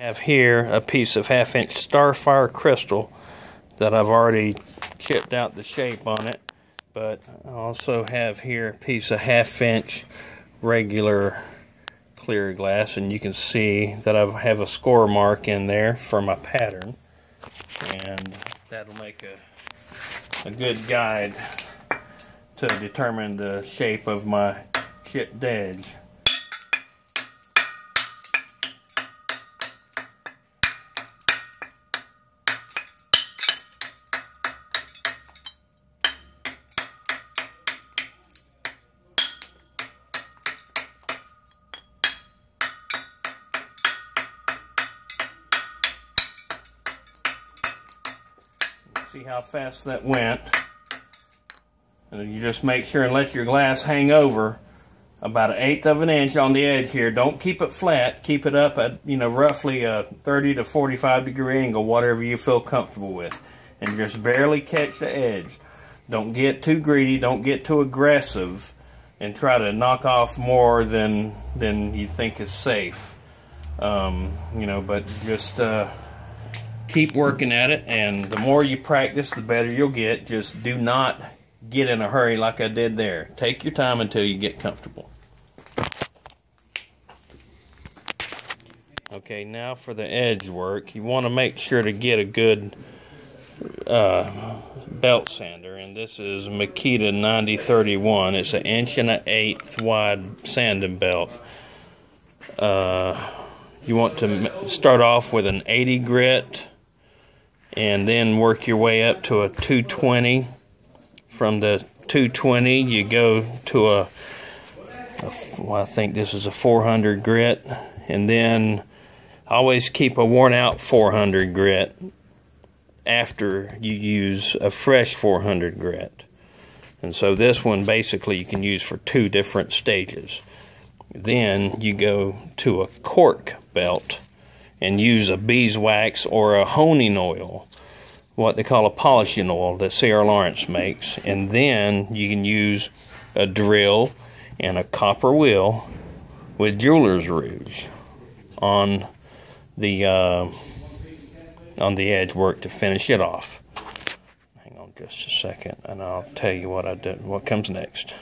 I have here a piece of 1/2-inch Starfire crystal that I've already chipped out the shape on it, but I also have here a piece of 1/2-inch regular clear glass, and you can see that I have a score mark in there for my pattern, and that'll make a good guide to determine the shape of my chipped edge. See how fast that went. And you just make sure and let your glass hang over about 1/8 of an inch on the edge here. Don't keep it flat. Keep it up at, roughly a 30 to 45 degree angle, whatever you feel comfortable with. And just barely catch the edge. Don't get too greedy. Don't get too aggressive and try to knock off more than you think is safe. But just keep working at it, and the more you practice, the better you'll get. Just do not get in a hurry like I did there. Take your time until you get comfortable. Okay, now for the edge work. You want to make sure to get a good belt sander, and this is Makita 9031. It's an 1.1/8" wide sanding belt. You want to start off with an 80 grit and then work your way up to a 220. From the 220 you go to I think this is a 400 grit, and then always keep a worn out 400 grit after you use a fresh 400 grit. And so this one basically you can use for 2 different stages. Then you go to a cork belt and use a beeswax or a honing oil, what they call a polishing oil that C.R. Lawrence makes. And then you can use a drill and a copper wheel with jeweler's rouge on the edge work to finish it off. Hang on just a second and I'll tell you what comes next.